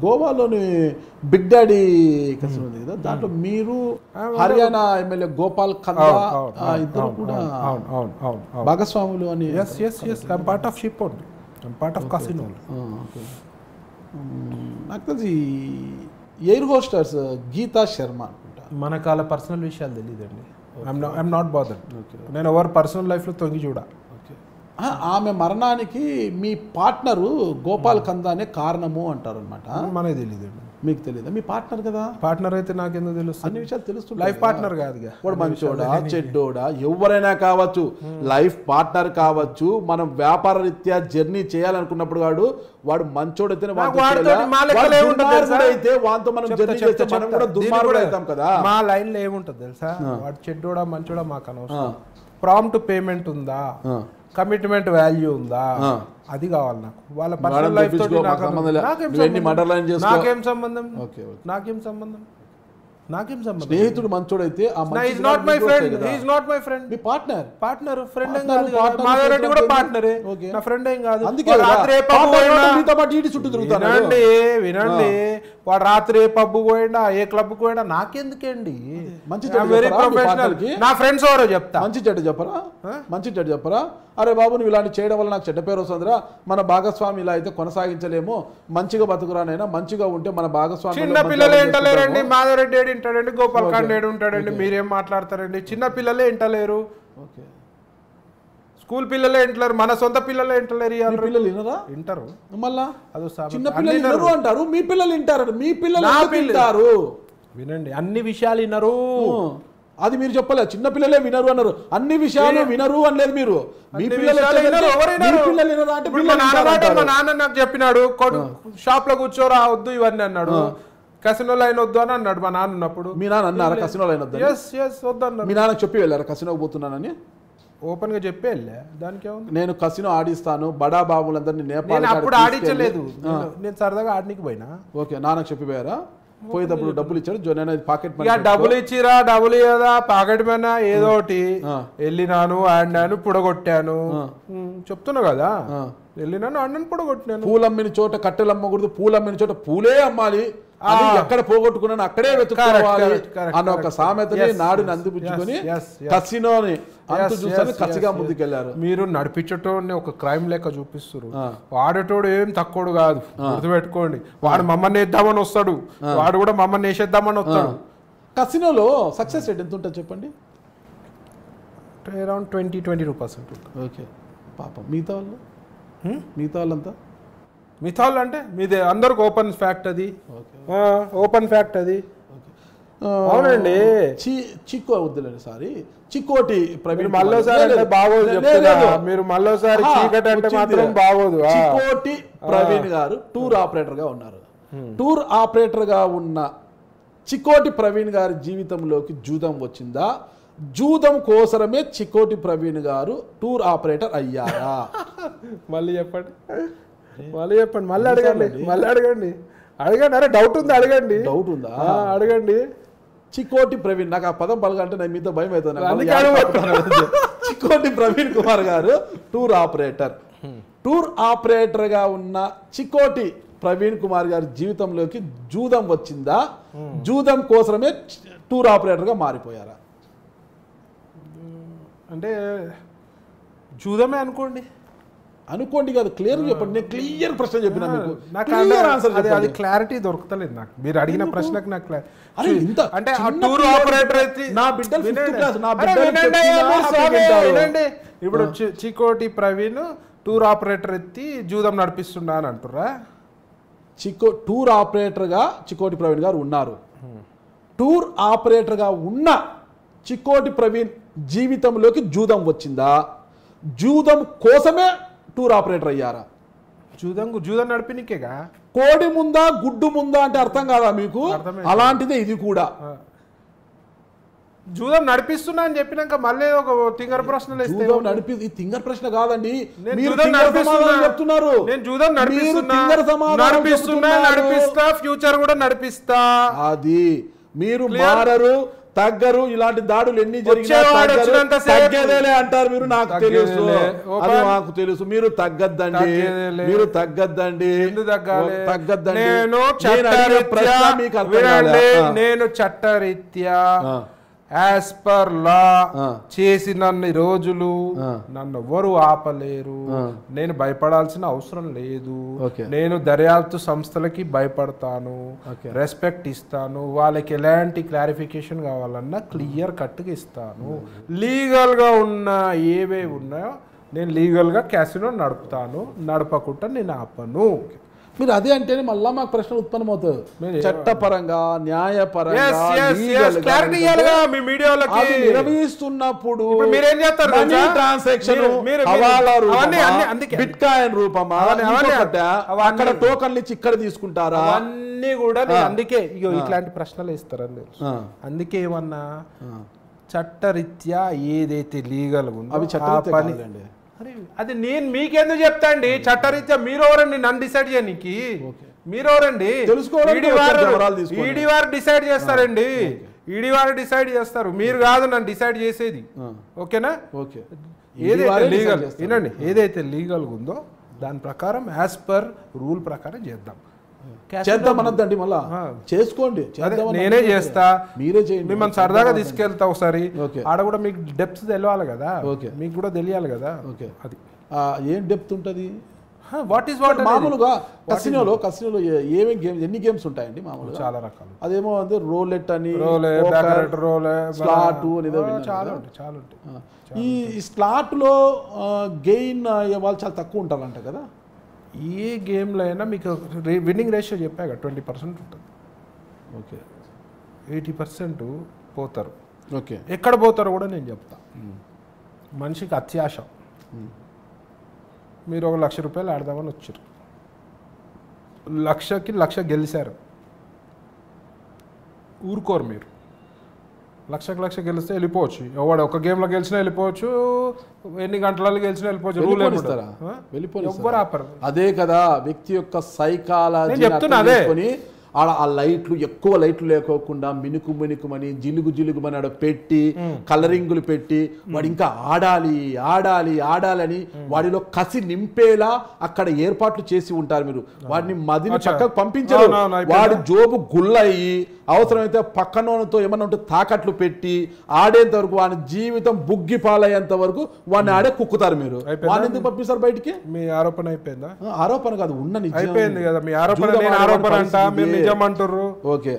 గోవాలోని big daddy కసినో ఉంది కదా, దాంట్లో మీరు హర్యానా ఎమ్మెల్యే గోపాల్ ఖన్నా ఇద్దరు కూడా భాగస్వాములు అని. Part of ship only, part of కసినో. నాకు తెలిసి ఎయిర్ హోస్టర్స్ గీతా శర్మ అనుకుంటా. మనకు వాళ్ళ పర్సనల్ విషయాలు తెలియదండి. I'm not bothered. నేను ఎవరు పర్సనల్ లైఫ్లో తొంగి చూడా. ఆమె మరణానికి మీ పార్ట్నరు గోపాల్ ఖందానే కారణము అంటారు అనమాట. మనకి తెలియదండి. మీకు తెలియదా? మీ పార్ట్నర్ కదా. పార్ట్నర్ అయితే నాకెందుకు తెలుస్తుంది? అన్ని విషయాలు తెలుస్తుంది. లైఫ్ పార్ట్నర్ కాదుగా, వాడు మంచోడా చెడ్డోడా ఎవరైనా కావచ్చు, లైఫ్ పార్ట్నర్ కావచ్చు. మనం వ్యాపార రీత్యా జర్నీ చేయాలనుకున్నప్పుడు వాడు మంచోడైతేనే అయితే వాంతో మనం జర్నీ చేస్తే మనం కూడా దుర్మార్గుడు అవుతాం కదా. మా లైన్లో ఏముంటుంది తెలుసా, వాడు చెడ్డోడా మంచోడా మాకు అనవసరం. ప్రాంప్ట్ పేమెంట్ ఉందా, కమిట్మెంట్ వాల్యూ ఉందా, అది కావాలి నాకు. వాళ్ళ పర్సనల్ లైఫ్ తోటి నాకేం సంబంధం? నాకేం సంబంధం? స్నేహితుడు మంచోడైతే మీ పార్ట్నర్ ఫ్రెండ్ ఏం కాదు. మాధవరెడ్డి కూడా పార్ట్నరే, నా ఫ్రెండ్ ఏం కాదు. వినండి, వాడు రాత్రి పబ్బు పోయిండా, ఏ క్లబ్ పోయిండా, నాకెందుకండి? Very professional. నా ఫ్రెండ్స్ ఎవరో చెప్తా. మంచి చెడ్డ చెప్పరా? అరే బాబు, నువ్వు ఇలాంటి చేయడం వల్ల నాకు చెడ్డ పేరు వస్తుందిరా, మన భాగస్వామి ఇలా అయితే కొనసాగించలేము, మంచిగా బతుకురానైనా, మంచిగా ఉంటే మన భాగస్వామి. చిన్న పిల్లలే ఇంటలేరండి. మాధవరెడ్డి ఏడు ఇంటాడండి, గోపాల్ ఖండా ఏడు ఉంటాడండి, మీరేం మాట్లాడతారండి? చిన్న పిల్లలే ఇంటలేరు, స్కూల్ పిల్లలే ఇంటలేరు, మన సొంత పిల్లలే ఇంటలేరు. పిల్లలు వినరా? వింటారు. మళ్ళా చిన్న పిల్లలు అంటారు, మీ పిల్లలు వింటారు. మీ పిల్లలు వింటారు. వినండి, అన్ని విషయాలు వినరు. అది మీరు చెప్పలేదు. చిన్న పిల్లలే వినరు అన్నారు, అన్ని విషయాలు వినరు అనలేదు మీరు. మీ పిల్లలు అంటే మా నాన్న నాకు చెప్పినాడు, షాప్ లో కూర్చోరా వద్దు ఇవన్నీ అన్నాడు, కసినో లైన్ వద్దు అని అన్నాడు మా నాన్న ఉన్నప్పుడు. మీ నాన్న అన్నారా కసినో లైన్ వద్దు? వద్దు అన్నారు. మీ నాన్నకు చెప్పి వెళ్ళారా కసినోకి పోతున్నానని? ఓపెన్ గా చెప్పే వెళ్ళా. దానికి నేను కసినో ఆడిస్తాను, బడా బాబులందరినీ నేపాల్. అప్పుడు ఆడించలేదు, నేను సరదాగా ఆడనికి పోయినా. ఓకే, నాన్నకు చెప్పిపోయారా? పోయేటప్పుడు డబ్బులు ఇచ్చాడు, పాకెట్ మనీ. డబ్బులు ఇచ్చిరా, డబ్బులు ఇవ్వదా, పాకెట్ మనీ ఏదో ఒకటి. వెళ్ళినాను, ఆడినాను, పుడగొట్టాను. చెప్తున్నా కదా, వెళ్ళినాను, ఆడినాను, పుడగొట్టినాను. పూలమ్మిన చోట కట్టెలు అమ్మకూడదు, పూలమ్మిన చోట పూలే అమ్మాలి. ఎక్కడ పోగొట్టుకున్నాను అక్కడే వెతుక్కోవాలి అన్న ఒక సామెతని నాడుని అందిపుచ్చుకొని కసినోని అంతు చూసాను కసిగా ముందుకెళ్లారు. మీరు నడిపించటోని ఒక క్రైమ్ లెక్క చూపిస్తారు. వాడేటోడు ఏం తక్కువడు కాదు, గుర్తుపెట్టుకోండి. వాడు మమ్మల్ని వేద్దామని వస్తాడు, వాడు కూడా మమ్మల్ని వేసేద్దామని వస్తాడు. కసినోలో సక్సెస్ రేట్ ఎంత ఉంటుంది చెప్పండి? అరౌండ్ 20-22%. ఓకే, పాపం మిగతా వాళ్ళంతా మిగతా వాళ్ళు అంటే మీది అందరికి ఓపెన్ ఫ్యాక్ట్ అది. ఓపెన్ ఫ్యాక్ట్ అది. అవునండి. చిక్కు వద్దులేండి, సారీ, చిక్కోటి ప్రవీణ్ మళ్ళోసారి బాగోదు. మీరు మళ్ళోసారి చీకటి అంటే మాత్రం బాగోదు. చిక్కోటి ప్రవీణ్ గారు టూర్ ఆపరేటర్ గా ఉన్నారు. టూర్ ఆపరేటర్ గా ఉన్న చిక్కోటి ప్రవీణ్ గారి జీవితంలోకి జూదం వచ్చిందా? జూదం కోసమే చిక్కోటి ప్రవీణ్ గారు టూర్ ఆపరేటర్ అయ్యారా? మళ్ళీ చెప్పండి. మళ్ళీ అడగండి. అరే డౌట్ ఉందా? అడగండి. చిక్కోటి ప్రవీణ్, నాకు ఆ పదం పలకంటే నేను మీతో భయం అవుతుంది. చిక్కోటి ప్రవీణ్ కుమార్ గారు టూర్ ఆపరేటర్ గా ఉన్న చిక్కోటి ప్రవీణ్ కుమార్ గారి జీవితంలోకి జూదం వచ్చిందా? జూదం కోసమే టూర్ ఆపరేటర్ గా మారిపోయారా? అంటే జూదమే అనుకోండి కాదు, క్లియర్ చెప్పండి. నేను క్లియర్ ప్రశ్న చెప్పినా మీకు, అది క్లారిటీ దొరుకుతలేదు నాకు. మీరు అడిగిన ప్రశ్నకు నాకు అంటే టూర్ ఆపరేటర్ అయితే నా బిడ్డలు ఇప్పుడు చిక్కోటి ప్రవీణ్ టూర్ ఆపరేటర్ ఎత్తి జూదం నడిపిస్తుండా అని అంటుర్రా? టూర్ ఆపరేటర్ గా చిక్కోటి ప్రవీణ్ గారు ఉన్నారు. టూర్ ఆపరేటర్ గా ఉన్న చిక్కోటి ప్రవీణ్ జీవితంలోకి జూదం వచ్చిందా? జూదం కోసమే టూర్ ఆపరేటర్ అయ్యారా? జూదం నడిపినికేగా. కోడి ముందా గుడ్డు ముందా అంటే అర్థం కాదా మీకు? అలాంటిదే ఇది కూడా. జూదం నడిపిస్తున్నా అని చెప్పినాక మళ్ళీ ఒక తింగర్ ప్రశ్నలు నడిపి తింగర్ ప్రశ్న కాదండి, చెప్తున్నారు. నేను జూదం నడిపిస్తా, ఫ్యూచర్ కూడా నడిపిస్తా. అది మీరు మారరు, తగ్గరు. ఇలాంటి దాడులు ఎన్ని జరిగినా వచ్చేవాడు వచ్చినంతసేపు తగ్గేదేలే అంటారు మీరు. నాకు తెలుసు, తగ్గేదేలే. అది నాకు తెలుసు. మీరు తగ్గద్దండి, తగ్గేదేలే. మీరు తగ్గద్దండి, ఎందుకు తగ్గాలి? తగ్గద్దండి. నేను ప్రశ్న మీకు అర్థం కాలే. నేను చట్టరీత్యా యాజ్ పర్ లా చేసినన్ని రోజులు నన్ను ఎవరు ఆపలేరు. నేను భయపడాల్సిన అవసరం లేదు. నేను దర్యాప్తు సంస్థలకి భయపడతాను, రెస్పెక్ట్ ఇస్తాను. వాళ్ళకి ఎలాంటి క్లారిఫికేషన్ కావాలన్నా క్లియర్ కట్గా ఇస్తాను. లీగల్ గా ఉన్న ఏవే ఉన్నాయో నేను లీగల్ గా క్యాసినో నడుపుతాను, నడపకుండా నేను ఆపను. మీరు అదే అంటేనే మళ్ళా మాకు ప్రశ్న ఉత్పన్నమవుతుంది. చట్టపరంగా, న్యాయపరంగా నిర్వహిస్తున్నప్పుడు మీరేం చేస్తారు? ట్రాన్సాక్షన్, బిట్ కాయిన్ రూపమా, అక్కడ టోకన్లు ఇచ్చి ఇక్కడ తీసుకుంటారా? అన్ని కూడా అందుకే ఇట్లాంటి ప్రశ్నలు ఇస్తారని తెలుసు. అందుకే ఏమన్నా చట్టరీత్యా ఏదైతే లీగల్ ఉందో అవి చట్టరీత్యా అది నేను మీకెందుకు చెప్తా అండి? చట్టరీత్యా మీరెవరండి నన్ను డిసైడ్ చేయడానికి? మీరెవరండి? ఈడీ వారు డిసైడ్ చేస్తారండి. ఈడీ వారు డిసైడ్ చేస్తారు, మీరు కాదు నన్ను డిసైడ్ చేసేది. ఓకేనా? ఏదైతే లీగల్ వినండి, ఏదైతే లీగల్ ఉందో దాని ప్రకారం యాజ్ పర్ రూల్ ప్రకారం చేద్దాం. చేద్దాం అనొద్దండి, మళ్ళా చేసుకోండి. నేనే చేస్తా, మీరే చేయండి. మిమ్మల్ని సరదాగా తీసుకెళ్తా ఒకసారి. ఆడ కూడా మీకు డెప్త్ తెలియాలి కదా, మీకు కూడా తెలియాలి కదా. అది ఏం డెప్త్ ఉంటుంది? What is what? మామూలుగా కసినోలో ఏమేమి గేమ్స్, ఎన్ని గేమ్స్ ఉంటాయండి మామూలుగా? చాలా రకాలు. అదేమో అంటే రోలెట్ అని, స్లాట్ అని, చాలా ఉంటాయి. ఈ స్లాట్ లో గెయిన్ వాళ్ళు చాలా తక్కువ ఉంటారంట కదా? ఏ గేమ్లో అయినా మీకు విన్నింగ్ రేషియో చెప్పాక 20% ఉంటుంది. ఓకే, 80% పోతారు. ఓకే, ఎక్కడ పోతారో కూడా నేను చెప్తా. మనిషికి అత్యాశ. మీరు ఒక ₹1,00,000 ఆడదామని వచ్చారు, 1,00,000కి గెలిచారు. ఊరుకోరు మీరు. 1,00,000 గెలిస్తే వెళ్ళిపోవచ్చు. ఎవడు ఒక గేమ్లో గెలిచినా వెళ్ళిపోవచ్చు, ఎన్ని గంటలలో గెలిచినా వెళ్ళిపోవచ్చు. రూల్ ఏమిస్తారా? ఎవ్వరు ఆపరు. అదే కదా వ్యక్తి యొక్క సైకాలజీ చెప్తున్నా. అదే ఆడ ఆ లైట్లు, ఎక్కువ లైట్లు లేకోకుండా మినుకుమని జిలుగుమని ఆడ పెట్టి కలరింగులు పెట్టి వాడు ఇంకా ఆడాలి అని వాడిలో కసి నింపేలా అక్కడ ఏర్పాట్లు చేసి ఉంటారు. మీరు వాడిని మదిని చక్కగా పంపించరు. వాడి జోబు గుల్లయ్యి అవసరమైతే పక్కనతో ఏమన్నా ఉంటే తాకట్లు పెట్టి ఆడేంత వరకు, వాడి జీవితం బుగ్గి పాలయ్యేంత వరకు వాడిని ఆడే కుక్కుతారు. మీరు వాడిని ఎందుకు పంపిస్తారు బయటికి? మీ ఆరోపణ అయిపోయిందా? ఆరోపణ కాదు, ఉన్న నిజం అయిపోయింది కదా. మీ ఆరోపణ నిజమంటారు. ఓకే,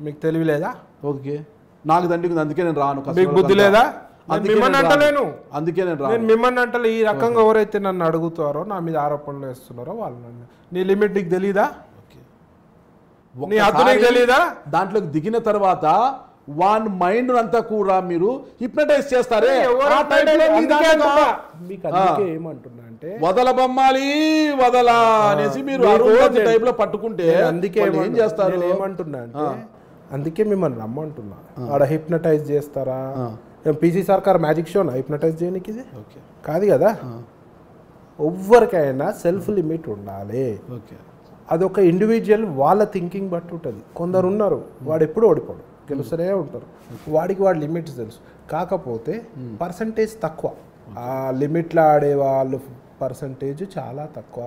మీకు తెలివి లేదా? ఓకే, నాకు దండికి, అందుకే నేను రాను. మీకు బుద్ధి లేదా? మిమ్మల్ని అంటలేను, అందుకే నేను రాను. మిమ్మల్ని అంటలే. ఈ రకంగా ఎవరైతే నన్ను అడుగుతారో, నా మీద ఆరోపణలు వేస్తున్నారో వాళ్ళు నన్ను, నీ లిమిట్ నీకు తెలీదా? నీ హద్దు నీకు తెలీదా? దాంట్లోకి దిగిన తర్వాత వాన్ మైండ్ అంతా కూడా మీరు హిప్నటైజ్ చేస్తారే. ఏమంటున్నా అంటే వదల బొమ్మాలి వదలా అనేసి మీరు టైప్ లో పట్టుకుంటే అందుకే ఏం చేస్తారు? ఏమంటున్నా అంటే అందుకే మిమ్మల్ని రమ్మంటున్నా. ఆడ హిప్నటైజ్ చేస్తారా? పీసీ సర్కార్ మ్యాజిక్ షోనా హిప్నటైజ్ చేయడానికి? ఇది కాదు కదా. ఎవ్వరికైనా సెల్ఫ్ లిమిట్ ఉండాలి. అదొక ఇండివిజువల్ వాళ్ళ థింకింగ్ బట్టి ఉంటుంది. కొందరు ఉన్నారు వాడు ఎప్పుడు ఓడిపోడు, గెలుస్తూనే ఉంటారు. వాడికి వాడి లిమిట్స్ తెలుసు. కాకపోతే పర్సంటేజ్ తక్కువ. ఆ లిమిట్లో ఆడే వాళ్ళు పర్సంటేజ్ చాలా తక్కువ.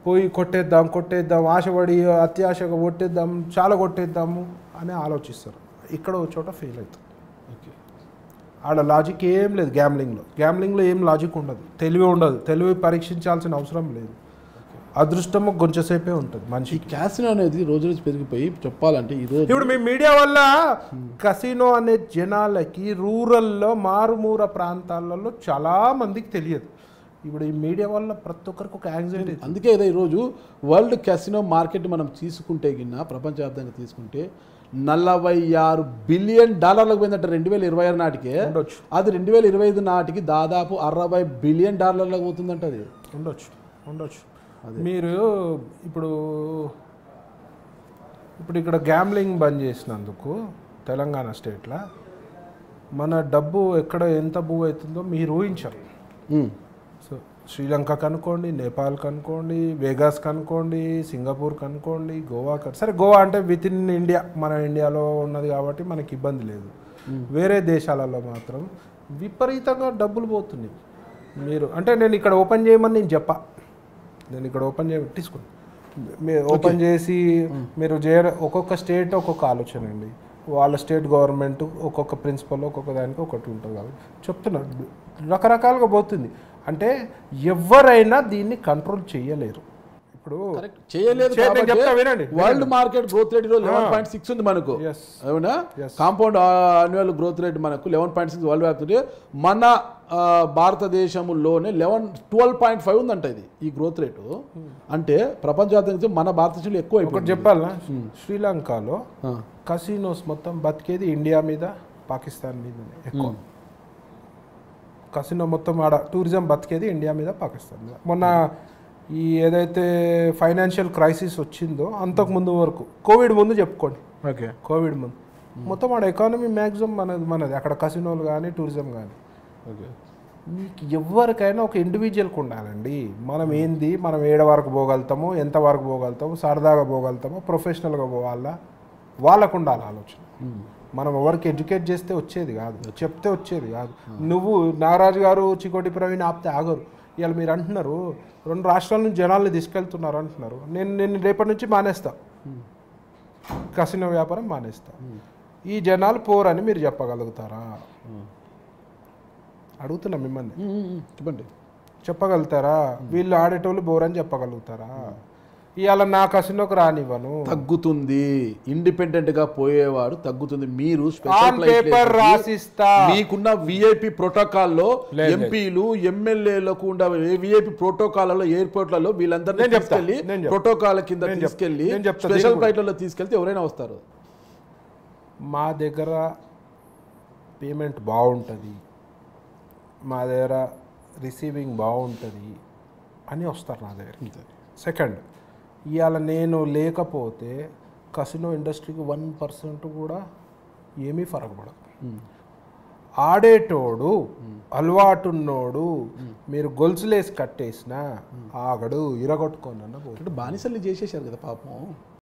పోయి కొట్టేద్దాం ఆశపడి అత్యాశగా చాలా కొట్టేద్దాము అని ఆలోచిస్తారు. ఇక్కడ ఒక చోట ఫెయిల్ అవుతుంది. ఆడ లాజిక్ ఏం లేదు. గ్యామ్లింగ్లో ఏం లాజిక్ ఉండదు, తెలివి ఉండదు. తెలివి పరీక్షించాల్సిన అవసరం లేదు. అదృష్టము కొంచెంసేపే ఉంటుంది మనిషి. క్యాసినో అనేది రోజు పెరిగిపోయి చెప్పాలంటే ఈరోజు ఇప్పుడు మీ మీడియా వల్ల కసినో అనే జనాలకి రూరల్లో మారుమూర ప్రాంతాలలో చాలా మందికి తెలియదు. ఇప్పుడు ఈ మీడియా వల్ల ప్రతి ఒక్కరికి ఒక యాంగ్జైటీ. అందుకే ఏదో ఈరోజు వరల్డ్ క్యాసినో మార్కెట్ మనం తీసుకుంటే గిన్న ప్రపంచవ్యాప్తంగా తీసుకుంటే $46 బిలియన్ పోయిందంటే 2026 నాటికే. అది 2025 నాటికి దాదాపు $60 బిలియన్ పోతుందంట. అది ఉండొచ్చు. మీరు ఇప్పుడు ఇక్కడ గ్యాంబ్లింగ్ బంద్ చేసినందుకు తెలంగాణ స్టేట్లో మన డబ్బు ఎక్కడ ఎంత మూవ్ అవుతుందో మీరు ఊహించరు. సో శ్రీలంక కనుకోండి, నేపాల్ కనుకోండి, వేగాస్ కనుకోండి, సింగపూర్ కనుకోండి, గోవా సరే గోవా అంటే విత్ ఇన్ ఇండియా, మన ఇండియాలో ఉన్నది కాబట్టి మనకి ఇబ్బంది లేదు. వేరే దేశాలలో మాత్రం విపరీతంగా డబ్బులు పోతున్నాయి. మీరు అంటే నేను ఇక్కడ ఓపెన్ చేయమని నేను చెప్పా, నేను ఇక్కడ ఓపెన్ తీసుకోండి, మీరు ఓపెన్ చేసి మీరు ఒక్కొక్క స్టేట్ ఒక్కొక్క ఆలోచన అండి. వాళ్ళ స్టేట్ గవర్నమెంట్ ఒక్కొక్క ప్రిన్సిపల్ ఒక్కొక్క దానికి ఒకటి ఉంటుంది కాబట్టి చెప్తున్నాను, రకరకాలుగా పోతుంది. అంటే ఎవరైనా దీన్ని కంట్రోల్ చేయలేరు. ఇప్పుడు చేయలేదు. వరల్డ్ మార్కెట్ గ్రోత్ రేట్ 11.6 ఉంది మనకు, అవునా? కాంపౌండ్ యాన్యువల్ గ్రోత్ రేట్ మనకు 11.6 వరల్డ్ వ్యాప్తంగా, మన భారతదేశంలోనే 12.5 ఉందంట ఇది ఈ గ్రోత్ రేటు. అంటే ప్రపంచవ్యాప్తంగా మన భారతదేశంలో ఎక్కువ. ఇప్పుడు చెప్పాలా, శ్రీలంకలో కసినోస్ మొత్తం బతికేది ఇండియా మీద, పాకిస్తాన్ మీదనే ఎక్కువ. కసినో మొత్తం ఆడ టూరిజం బతికేది ఇండియా మీద, పాకిస్తాన్ మీద. మొన్న ఈ ఏదైతే ఫైనాన్షియల్ క్రైసిస్ వచ్చిందో అంతకుముందు వరకు, కోవిడ్ ముందు చెప్పుకోండి, ఓకే, కోవిడ్ ముందు మొత్తం ఆడ ఎకానమీ మ్యాక్సిమం మనది అక్కడ కసినోలు కానీ టూరిజం కానీ. ఓకే, మీకు ఎవరికైనా ఒక ఇండివిజువల్కి ఉండాలండి. మనం ఏంది, మనం ఏడ వరకు పోగలుగుతామో, ఎంత వరకు పోగలుగుతామో, సరదాగా పోగలుగుతామో, ప్రొఫెషనల్గా పోవాలా, వాళ్ళకు ఉండాలి ఆలోచన. మనం ఎవరికి ఎడ్యుకేట్ చేస్తే వచ్చేది కాదు, చెప్తే వచ్చేది కాదు. నువ్వు నాగరాజు గారు చికోటి ప్రవీణ్ ఆపితే ఆగరు. ఇవాళ మీరు అంటున్నారు 2 రాష్ట్రాల నుంచి జనాల్ని తీసుకెళ్తున్నారు అంటున్నారు. నేను రేపటి నుంచి మానేస్తా, కసినో వ్యాపారం మానేస్తా. ఈ జనాలు పోరని మీరు చెప్పగలుగుతారా? అడుగుతున్నా మిమ్మల్ని, చెప్పండి, చెప్పగలుగుతారా? వీళ్ళు ఆడేటోళ్ళు బోరని చెప్పగలుగుతారా? ఇవాళ నా కసినోకి రానివ్వను. తగ్గుతుంది, ఇండిపెండెంట్ గా పోయేవాడు తగ్గుతుంది. మీరు పేపర్ రాసిస్తా, మీకున్న విఐపి ప్రోటోకాల్లో ఎంపీలు ఎమ్మెల్యేలకు ఉండే విఐపి ప్రోటోకాల్లో ఎయిర్పోర్ట్లలో వీళ్ళందరినీ తీసుకెళ్లి ప్రోటోకాల్ కింద తీసుకెళ్లి స్పెషల్ ఫ్లైట్లలో తీసుకెళ్తే ఎవరైనా వస్తారు. మా దగ్గర పేమెంట్ బాగుంటుంది, మా దగ్గర రిసీవింగ్ బాగుంటుంది అని వస్తారు నా దగ్గర. సెకండ్, ఇవాళ నేను లేకపోతే కసినో ఇండస్ట్రీకి 1% కూడా ఏమీ ఫరకపడదు. ఆడేటోడు అలవాటున్నోడు మీరు గొలుసులేసి కట్టేసినా ఆగడు, ఇరగొట్టుకోనన్న బానిసల్ని చేసేసారు కదా పాపం.